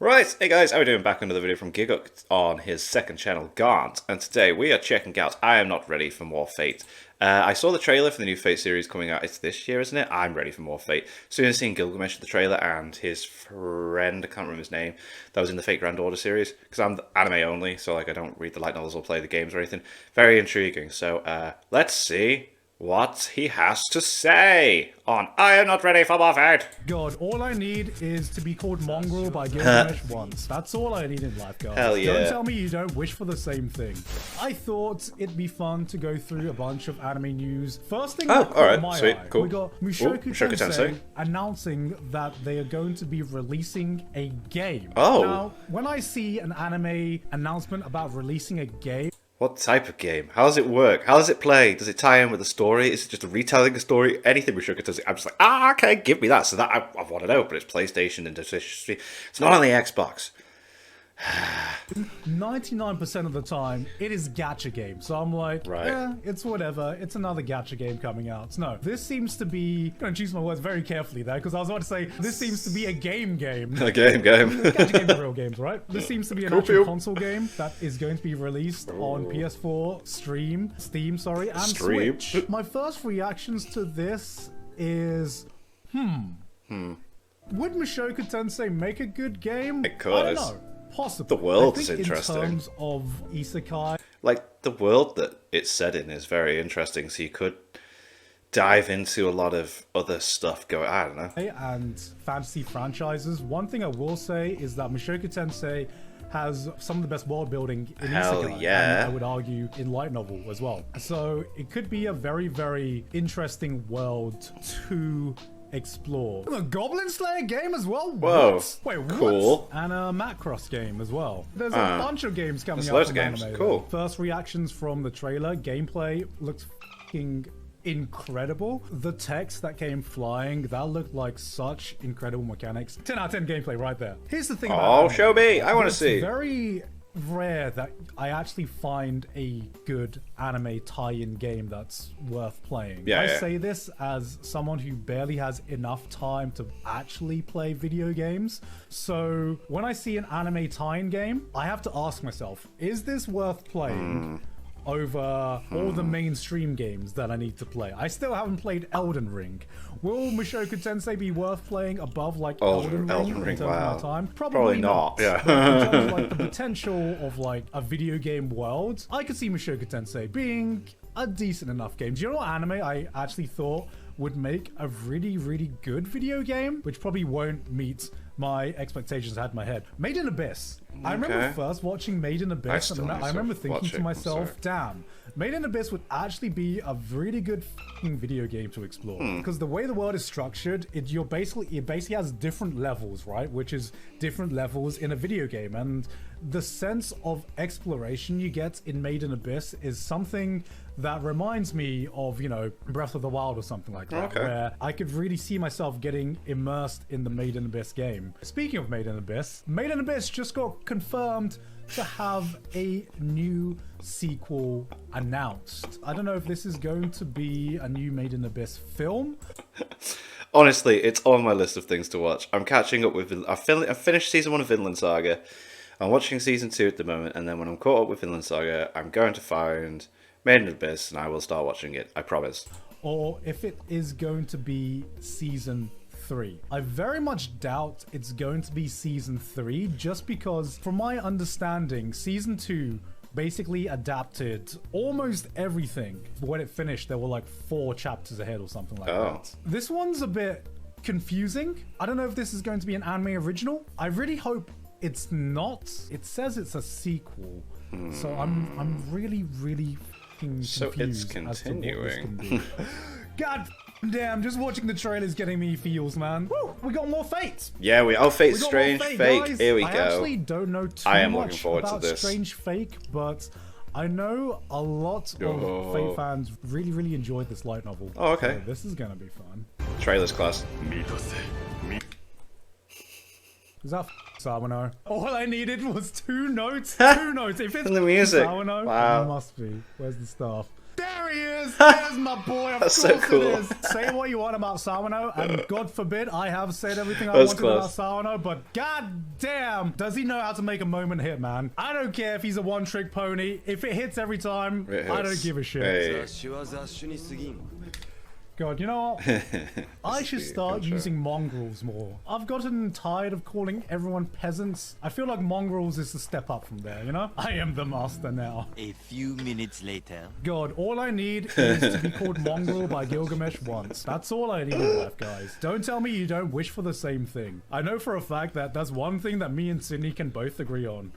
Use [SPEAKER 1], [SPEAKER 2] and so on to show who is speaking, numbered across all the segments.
[SPEAKER 1] Right, hey guys, how are we doing? Back another video from Giguk on his second channel, Gaunt, and today we are checking out I Am Not Ready for More Fate. I saw the trailer for the new Fate series coming out. It's this year, isn't it? I'm ready for more Fate. Soon as seeing Gilgamesh in the trailer and his friend, I can't remember his name, that was in the Fate Grand Order series, because I'm anime only, so like I don't read the light novels or play the games or anything. Very intriguing, so let's see what he has to say on I Am Not Ready for More Fate.
[SPEAKER 2] God, all I need is to be called Mongrel by Gilgamesh once. That's all I need in life, guys.
[SPEAKER 1] Hell yeah.
[SPEAKER 2] Don't tell me you don't wish for the same thing. I thought it'd be fun to go through a bunch of anime news. First thing that caught my eye,
[SPEAKER 1] cool.
[SPEAKER 2] we got Mushoku
[SPEAKER 1] Mushoku
[SPEAKER 2] Tensei announcing that they are going to be releasing a game.
[SPEAKER 1] Oh.
[SPEAKER 2] Now, when I see an anime announcement about releasing a game,
[SPEAKER 1] What type of game? How does it work? How does it play? Does it tie in with the story? Is it just a retelling a story? Anything with Sugar Tensei, I'm just like, okay, give me that. So that I want to know, but it's PlayStation and it's not on the Xbox.
[SPEAKER 2] 99% of the time, it is gacha game. So I'm like,
[SPEAKER 1] Right.
[SPEAKER 2] yeah, it's whatever. It's another gacha game coming out. No, this seems to be... I'm going to choose my words very carefully there, because I was about to say, this seems to be a game.
[SPEAKER 1] A game.
[SPEAKER 2] Gacha games are real games, right? This seems to be an
[SPEAKER 1] Cool
[SPEAKER 2] actual
[SPEAKER 1] feel.
[SPEAKER 2] console game that is going to be released on PS4, Steam, and
[SPEAKER 1] Stream.
[SPEAKER 2] Switch. My first reactions to this is, would Mushoku Tensei make a good game?
[SPEAKER 1] It could.
[SPEAKER 2] I don't know. Possibly.
[SPEAKER 1] The world
[SPEAKER 2] I
[SPEAKER 1] is
[SPEAKER 2] think
[SPEAKER 1] interesting.
[SPEAKER 2] In terms of isekai,
[SPEAKER 1] Like, the world that it's set in is very interesting, so you could dive into a lot of other stuff going, I don't know.
[SPEAKER 2] and fantasy franchises, one thing I will say is that Mushoku Tensei has some of the best world building in
[SPEAKER 1] Hell
[SPEAKER 2] isekai,
[SPEAKER 1] yeah.
[SPEAKER 2] and I would argue in light novel as well. So it could be a very, very interesting world to explore. A Goblin Slayer game as well?
[SPEAKER 1] Whoa,
[SPEAKER 2] What? Wait, what?
[SPEAKER 1] cool.
[SPEAKER 2] And a Macross game as well. There's a bunch of games coming
[SPEAKER 1] there's
[SPEAKER 2] out
[SPEAKER 1] loads
[SPEAKER 2] from
[SPEAKER 1] of games.
[SPEAKER 2] anime.
[SPEAKER 1] Cool.
[SPEAKER 2] First reactions from the trailer, gameplay looks fucking incredible. The text that came flying, that looked like such incredible mechanics. 10 out of 10 gameplay right there. Here's the thing about
[SPEAKER 1] Oh,
[SPEAKER 2] anime.
[SPEAKER 1] show me. I want to
[SPEAKER 2] It's
[SPEAKER 1] see.
[SPEAKER 2] very rare that I actually find a good anime tie-in game that's worth playing.
[SPEAKER 1] Yeah,
[SPEAKER 2] I
[SPEAKER 1] yeah.
[SPEAKER 2] say this as someone who barely has enough time to actually play video games. So when I see an anime tie-in game, I have to ask myself, is this worth playing over all the mainstream games that I need to play? I still haven't played Elden Ring. Will Mushoku Tensei be worth playing above like Elden Ring in terms of my time?
[SPEAKER 1] Probably not, yeah.
[SPEAKER 2] But in terms of like the potential of like a video game world, I could see Mushoku Tensei being a decent enough game. Do you know what anime I actually thought would make a really, really good video game, which probably won't meet my expectations I had in my head? Made in Abyss. I remember
[SPEAKER 1] Okay.
[SPEAKER 2] first watching Made in Abyss,
[SPEAKER 1] still
[SPEAKER 2] and
[SPEAKER 1] need
[SPEAKER 2] I
[SPEAKER 1] to
[SPEAKER 2] remember thinking
[SPEAKER 1] watch
[SPEAKER 2] to
[SPEAKER 1] it, I'm
[SPEAKER 2] myself,
[SPEAKER 1] sorry.
[SPEAKER 2] damn, Made in Abyss would actually be a really good fucking video game to explore. Because the way the world is structured, it basically has different levels, right? Which is different levels in a video game. And the sense of exploration you get in Made in Abyss is something that reminds me of, you know, Breath of the Wild or something like that,
[SPEAKER 1] Okay.
[SPEAKER 2] where I could really see myself getting immersed in the Made in Abyss game. Speaking of Made in Abyss just got confirmed to have a new sequel announced. I don't know if this is going to be a new Made in Abyss film.
[SPEAKER 1] Honestly, it's on my list of things to watch. I'm catching up with... I've finished season 1 of Vinland Saga. I'm watching season 2 at the moment, and then when I'm caught up with Vinland Saga, I'm going to find Made in Abyss, and I will start watching it. I promise.
[SPEAKER 2] Or if it is going to be season 3. I very much doubt it's going to be season 3, just because from my understanding, season 2 basically adapted almost everything. When it finished, there were like 4 chapters ahead or something like that. This one's a bit confusing. I don't know if this is going to be an anime original. I really hope it's not. It says it's a sequel. So I'm really, really fucking
[SPEAKER 1] So it's
[SPEAKER 2] confused as to what this can
[SPEAKER 1] continuing.
[SPEAKER 2] be. God damn, just watching the trailer is getting me feels, man. Woo, we got more Fate.
[SPEAKER 1] Yeah, Fate
[SPEAKER 2] We got
[SPEAKER 1] Strange
[SPEAKER 2] more
[SPEAKER 1] Fake.
[SPEAKER 2] guys.
[SPEAKER 1] Here we
[SPEAKER 2] I
[SPEAKER 1] go.
[SPEAKER 2] actually don't know too
[SPEAKER 1] I am
[SPEAKER 2] much
[SPEAKER 1] looking forward to
[SPEAKER 2] about
[SPEAKER 1] this.
[SPEAKER 2] Strange Fake, but I know a lot of Fate fans really, really enjoyed this light novel.
[SPEAKER 1] Oh, okay.
[SPEAKER 2] So this is gonna be fun.
[SPEAKER 1] Trailer's class.
[SPEAKER 2] Is that Sawano? All I needed was 2 notes. 2 notes. If it's
[SPEAKER 1] And the music.
[SPEAKER 2] Sawano,
[SPEAKER 1] Wow.
[SPEAKER 2] it must be. Where's the staff? There he is! It is my boy. Of
[SPEAKER 1] That's
[SPEAKER 2] course
[SPEAKER 1] so cool.
[SPEAKER 2] it is. Say what you want about Sawano, and God forbid I have said everything I
[SPEAKER 1] That's
[SPEAKER 2] wanted
[SPEAKER 1] close.
[SPEAKER 2] about Sawano, but god damn, does he know how to make a moment hit, man. I don't care if he's a one-trick pony. If it hits every time,
[SPEAKER 1] It
[SPEAKER 2] I don't
[SPEAKER 1] hits.
[SPEAKER 2] give a shit.
[SPEAKER 1] Hey.
[SPEAKER 3] 雑種は雑種に過ぎん
[SPEAKER 2] God, you know what? I should
[SPEAKER 1] Sweet
[SPEAKER 2] start
[SPEAKER 1] intro.
[SPEAKER 2] using mongrels more. I've gotten tired of calling everyone peasants. I feel like mongrels is the step up from there, you know? I am the master now.
[SPEAKER 3] A few minutes later.
[SPEAKER 2] God, all I need is to be called mongrel by Gilgamesh once. That's all I need in life, guys. Don't tell me you don't wish for the same thing. I know for a fact that that's one thing that me and Sydney can both agree on.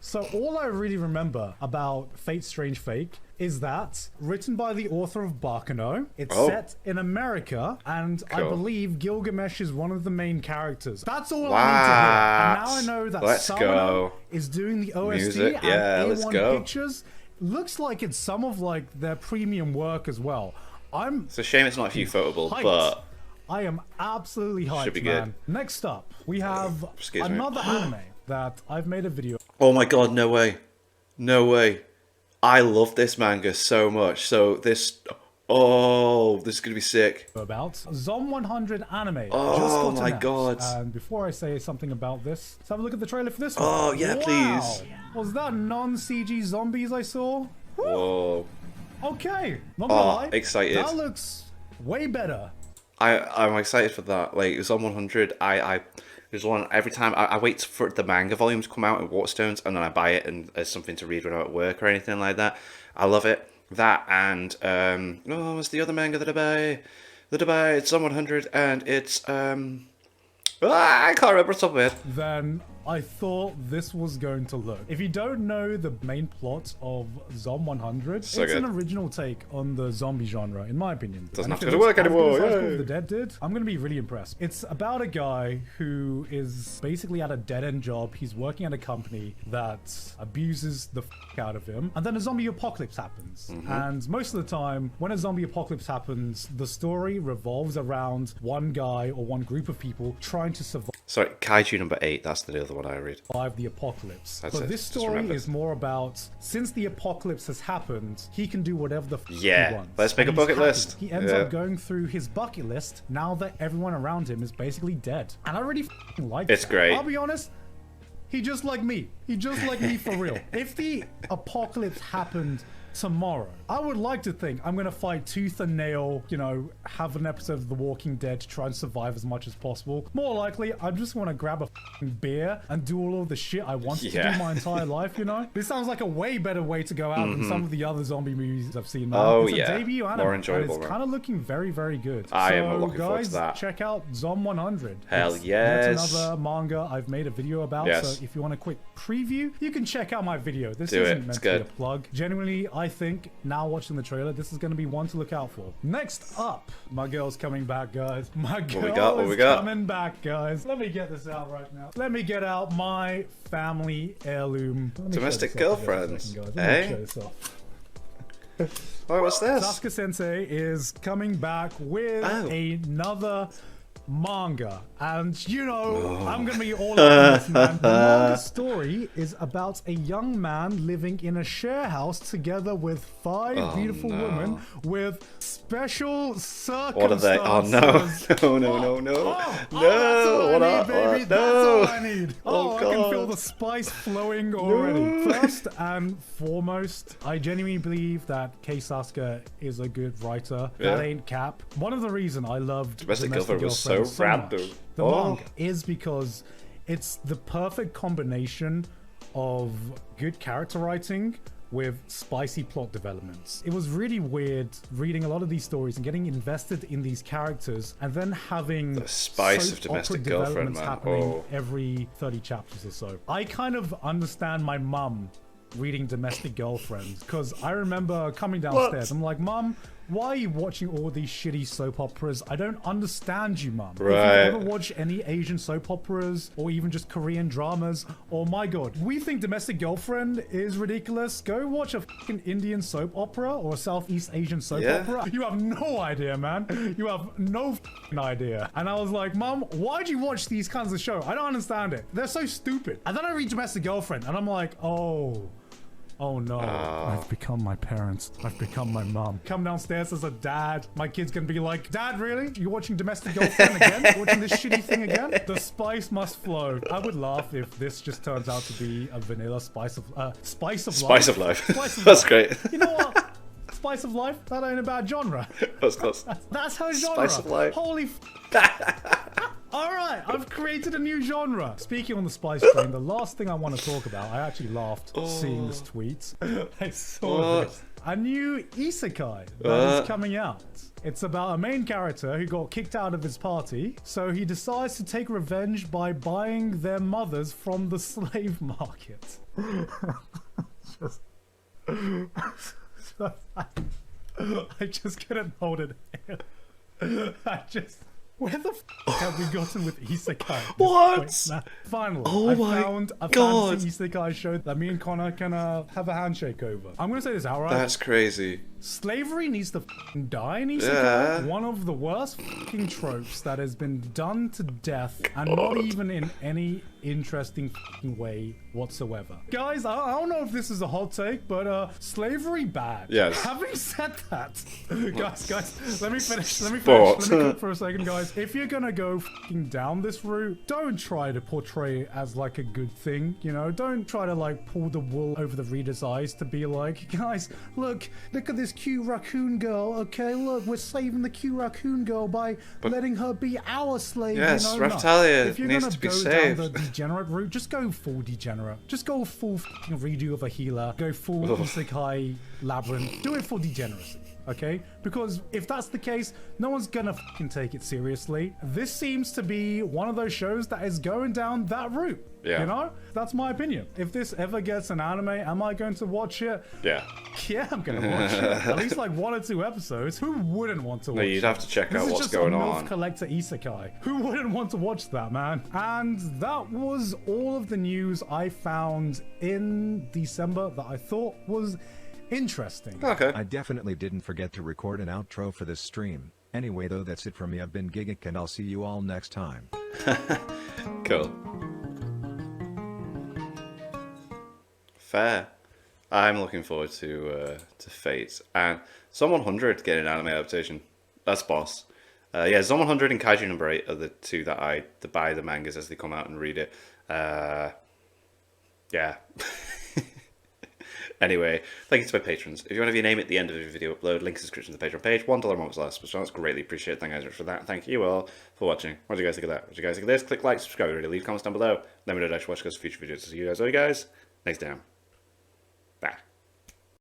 [SPEAKER 2] So all I really remember about Fate Strange Fake is that written by the author of Baccano, it's
[SPEAKER 1] Oh.
[SPEAKER 2] set in America, and I
[SPEAKER 1] Cool.
[SPEAKER 2] believe Gilgamesh is one of the main characters. That's all I need to hear. And now I know that
[SPEAKER 1] Let's
[SPEAKER 2] Sawano
[SPEAKER 1] go.
[SPEAKER 2] is doing the OST
[SPEAKER 1] Music,
[SPEAKER 2] and
[SPEAKER 1] yeah, let's
[SPEAKER 2] A1
[SPEAKER 1] go.
[SPEAKER 2] Pictures. Looks like it's some of like their premium work as well. I'm
[SPEAKER 1] It's a shame it's not ufotable,
[SPEAKER 2] hyped.
[SPEAKER 1] but
[SPEAKER 2] I am absolutely hyped,
[SPEAKER 1] be good.
[SPEAKER 2] man. Next up, we have
[SPEAKER 1] Excuse me.
[SPEAKER 2] another anime that I've made a video
[SPEAKER 1] oh my god, no way. No way. I love this manga so much. So this this is gonna be sick.
[SPEAKER 2] about. Zom 100 anime.
[SPEAKER 1] Oh
[SPEAKER 2] just got
[SPEAKER 1] my
[SPEAKER 2] announced.
[SPEAKER 1] God.
[SPEAKER 2] And before I say something about this, let's have a look at the trailer for this one.
[SPEAKER 1] Oh, yeah,
[SPEAKER 2] Wow.
[SPEAKER 1] please.
[SPEAKER 2] Was that non-CG zombies I saw? Whew.
[SPEAKER 1] Whoa.
[SPEAKER 2] Okay. Not gonna
[SPEAKER 1] Oh,
[SPEAKER 2] lie.
[SPEAKER 1] excited.
[SPEAKER 2] That looks way better.
[SPEAKER 1] I'm excited for that. Like, it's on 100. There's one every time I wait for the manga volume to come out in Waterstones, and then I buy it and as something to read when I'm at work or anything like that. I love it. That and what's the other manga that I buy? It's on 100, and it's I can't remember off the top of my head.
[SPEAKER 2] Than I thought this was going to look. If you don't know the main plot of Zom 100,
[SPEAKER 1] So
[SPEAKER 2] it's
[SPEAKER 1] good.
[SPEAKER 2] an original take on the zombie genre, in my opinion.
[SPEAKER 1] Doesn't
[SPEAKER 2] And
[SPEAKER 1] have
[SPEAKER 2] if
[SPEAKER 1] to
[SPEAKER 2] it
[SPEAKER 1] work
[SPEAKER 2] looks as
[SPEAKER 1] anymore,
[SPEAKER 2] good as High School
[SPEAKER 1] yay.
[SPEAKER 2] of the Dead did, I'm going to be really impressed. It's about a guy who is basically at a dead-end job. He's working at a company that abuses the out of him, and then a zombie apocalypse happens.
[SPEAKER 1] Mm-hmm.
[SPEAKER 2] And most of the time, when a zombie apocalypse happens, the story revolves around one guy or one group of people trying to survive
[SPEAKER 1] Sorry, Kaiju number 8. That's the other one I read.
[SPEAKER 2] the apocalypse.
[SPEAKER 1] That's
[SPEAKER 2] But
[SPEAKER 1] it,
[SPEAKER 2] this
[SPEAKER 1] just
[SPEAKER 2] story
[SPEAKER 1] remember.
[SPEAKER 2] is more about, since the apocalypse has happened, he can do whatever the
[SPEAKER 1] Yeah,
[SPEAKER 2] he wants.
[SPEAKER 1] let's make
[SPEAKER 2] And
[SPEAKER 1] a
[SPEAKER 2] he's
[SPEAKER 1] bucket
[SPEAKER 2] happy.
[SPEAKER 1] list.
[SPEAKER 2] He ends
[SPEAKER 1] Yeah.
[SPEAKER 2] up going through his bucket list now that everyone around him is basically dead. And I really like
[SPEAKER 1] It's
[SPEAKER 2] that.
[SPEAKER 1] great.
[SPEAKER 2] I'll be honest, he just like me. He just like me for real. If the apocalypse happened tomorrow, I would like to think I'm gonna fight tooth and nail, you know, have an episode of The Walking Dead to try and survive as much as possible. More likely, I just want to grab a f***ing beer and do all of the shit I wanted to
[SPEAKER 1] Yeah.
[SPEAKER 2] do my entire life, you know? This sounds like a way better way to go out than some of the other zombie movies I've seen, man.
[SPEAKER 1] Oh,
[SPEAKER 2] It's a
[SPEAKER 1] yeah.
[SPEAKER 2] debut anime,
[SPEAKER 1] More
[SPEAKER 2] and
[SPEAKER 1] enjoyable,
[SPEAKER 2] it's
[SPEAKER 1] man.
[SPEAKER 2] kind of looking very, very good.
[SPEAKER 1] I am
[SPEAKER 2] So,
[SPEAKER 1] looking forward to
[SPEAKER 2] guys,
[SPEAKER 1] that.
[SPEAKER 2] check out Zom 100.
[SPEAKER 1] Hell
[SPEAKER 2] It's
[SPEAKER 1] yes.
[SPEAKER 2] Yet another manga I've made a video about,
[SPEAKER 1] Yes.
[SPEAKER 2] so if you want a quick preview, you can check out my video. This
[SPEAKER 1] Do it.
[SPEAKER 2] isn't
[SPEAKER 1] It's
[SPEAKER 2] meant to
[SPEAKER 1] good.
[SPEAKER 2] be a plug. Genuinely, I think, now watching the trailer, this is going to be one to look out for. Next up, my girl's coming back, guys. My girl
[SPEAKER 1] What we
[SPEAKER 2] is
[SPEAKER 1] got?
[SPEAKER 2] coming back, guys. Let me get this out right now. Let me get out my family heirloom. Let me show
[SPEAKER 1] Domestic
[SPEAKER 2] this off for you a
[SPEAKER 1] girlfriends,
[SPEAKER 2] second, guys. Let me
[SPEAKER 1] eh?
[SPEAKER 2] show this off.
[SPEAKER 1] Oh, what's this?
[SPEAKER 2] Sasuke Sensei is coming back with
[SPEAKER 1] Oh.
[SPEAKER 2] another manga. And you know, I'm gonna be all over this, man. The manga story is about a young man living in a share house together with five beautiful
[SPEAKER 1] no.
[SPEAKER 2] women with special
[SPEAKER 1] What are they? Oh no!
[SPEAKER 2] circumstances.
[SPEAKER 1] No! No! No! No!
[SPEAKER 2] That's all
[SPEAKER 1] No!
[SPEAKER 2] I
[SPEAKER 1] What
[SPEAKER 2] need,
[SPEAKER 1] up?
[SPEAKER 2] baby.
[SPEAKER 1] What?
[SPEAKER 2] That's all
[SPEAKER 1] No!
[SPEAKER 2] I need.
[SPEAKER 1] Oh,
[SPEAKER 2] I can feel
[SPEAKER 1] God.
[SPEAKER 2] the spice flowing already.
[SPEAKER 1] No.
[SPEAKER 2] First and foremost, I genuinely believe that Kei Sasuke is a good writer.
[SPEAKER 1] Yeah.
[SPEAKER 2] That ain't cap. One of the reasons I loved
[SPEAKER 1] Domestic Girlfriend was so
[SPEAKER 2] Girlfriend
[SPEAKER 1] random.
[SPEAKER 2] much, the
[SPEAKER 1] Oh.
[SPEAKER 2] manga, is because it's the perfect combination of good character writing with spicy plot developments. It was really weird reading a lot of these stories and getting invested in these characters and then having
[SPEAKER 1] The spice
[SPEAKER 2] soap
[SPEAKER 1] of Domestic
[SPEAKER 2] opera
[SPEAKER 1] Girlfriend,
[SPEAKER 2] developments
[SPEAKER 1] man.
[SPEAKER 2] happening
[SPEAKER 1] Oh.
[SPEAKER 2] every 30 chapters or so. I kind of understand my mum reading Domestic Girlfriend because I remember coming downstairs. I'm like, Mum, why are you watching all these shitty soap operas? I don't understand you, Mum.
[SPEAKER 1] Right.
[SPEAKER 2] If you've ever watched any Asian soap operas or even just Korean dramas, oh my god, we think Domestic Girlfriend is ridiculous. Go watch a fucking Indian soap opera or a Southeast Asian soap
[SPEAKER 1] Yeah.
[SPEAKER 2] opera. You have no idea, man. You have no fucking idea. And I was like, Mum, why do you watch these kinds of shows? I don't understand it. They're so stupid. And then I read Domestic Girlfriend and I'm like, oh, Oh no, I've become my parents. I've become my mom. Come downstairs as a dad. My kid's gonna be like, Dad, really? You watching Domestic Girlfriend again? Watching this shitty thing again? The spice must flow. I would laugh if this just turns out to be a vanilla spice of life.
[SPEAKER 1] Spice of life.
[SPEAKER 2] Spice of
[SPEAKER 1] That's
[SPEAKER 2] life.
[SPEAKER 1] great.
[SPEAKER 2] You know what? Spice of life? That ain't a bad genre.
[SPEAKER 1] That's close.
[SPEAKER 2] That's her genre.
[SPEAKER 1] Spice of life.
[SPEAKER 2] Holy Alright, I've created a new genre. Speaking on the spice train, the last thing I want to talk about, I actually laughed seeing this tweet. I saw this. A new isekai that is coming out. It's about a main character who got kicked out of his party, so he decides to take revenge by buying their mothers from the slave market. I just couldn't hold it in. Where the have we gotten with isekai? at this
[SPEAKER 1] What?
[SPEAKER 2] point, man? Finally,
[SPEAKER 1] Oh
[SPEAKER 2] I
[SPEAKER 1] my
[SPEAKER 2] found a
[SPEAKER 1] God.
[SPEAKER 2] fancy isekai show that me and Connor can have a handshake over. I'm gonna say this outright.
[SPEAKER 1] That's crazy.
[SPEAKER 2] Slavery needs to die in isekai.
[SPEAKER 1] Yeah.
[SPEAKER 2] One of the worst fucking tropes that has been done to death, and not even in any interesting fucking way whatsoever. Guys, I don't know if this is a hot take, but slavery bad.
[SPEAKER 1] Yes.
[SPEAKER 2] Having said that, guys, let me finish. Let me
[SPEAKER 1] Sport.
[SPEAKER 2] cook for a second, guys. If you're gonna go fucking down this route, don't try to portray it as like a good thing. You know, don't try to like pull the wool over the reader's eyes to be like, guys, look at this cute raccoon girl. Okay, look, we're saving the cute raccoon girl by letting her be our slave.
[SPEAKER 1] Yes,
[SPEAKER 2] you know?
[SPEAKER 1] Raphtalia
[SPEAKER 2] If you're
[SPEAKER 1] needs
[SPEAKER 2] gonna
[SPEAKER 1] to be
[SPEAKER 2] go
[SPEAKER 1] saved.
[SPEAKER 2] down the degenerate route, just go full degenerate. Just go full fucking redo of a healer. Go full isekai labyrinth. Do it for degeneracy. Okay? Because if that's the case, no one's gonna fucking take it seriously. This seems to be one of those shows that is going down that route.
[SPEAKER 1] Yeah.
[SPEAKER 2] You know? That's my opinion. If this ever gets an anime, am I going to watch it?
[SPEAKER 1] Yeah.
[SPEAKER 2] Yeah, I'm gonna watch it. At least like 1 or 2 episodes. Who wouldn't want to watch
[SPEAKER 1] No, you'd
[SPEAKER 2] it?
[SPEAKER 1] have to check
[SPEAKER 2] This
[SPEAKER 1] out
[SPEAKER 2] is
[SPEAKER 1] what's
[SPEAKER 2] just
[SPEAKER 1] going
[SPEAKER 2] a MILF
[SPEAKER 1] on.
[SPEAKER 2] collector isekai. Who wouldn't want to watch that, man? And that was all of the news I found in December that I thought was interesting.
[SPEAKER 1] Okay.
[SPEAKER 4] I definitely didn't forget to record an outro for this stream. Anyway though, that's it from me. I've been Gigik and I'll see you all next time.
[SPEAKER 1] Cool. Fair. I'm looking forward to Fate and Zom 100 getting an anime adaptation. That's boss. Yeah, Zom 100 and Kaiju number 8 are the two that I buy the mangas as they come out and read it. Yeah. Anyway, thank you to my patrons. If you want to have your name at the end of every video upload, link in the description to the Patreon page. $1 months less, which that's greatly appreciated. Thank you guys for that. Thank you all for watching. What do you guys think of that? What do you guys think of this? Click like, subscribe, leave comments down below. Let me know that you watch those future videos. See you guys next time.